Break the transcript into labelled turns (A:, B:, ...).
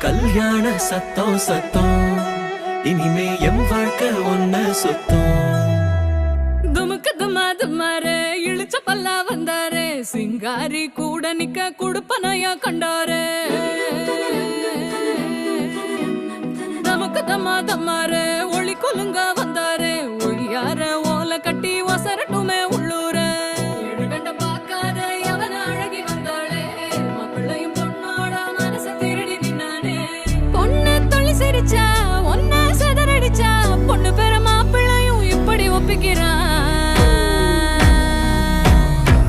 A: கல்யாண சத்தம் சத்தம் இனிமே எம் வாழ்க்கை ஒன்ன சுத்தம்.
B: துமுக்கு துமாரு இழுச்ச பல்லா வந்தாரு, சிங்காரி கூட நிக்க குடுப்பனையா கண்டாரு. தமுக்கு தமாரு ஒளி கொலுங்க வந்தாரு, ஒளியார ஓலை கட்டி ஒசரட்டும்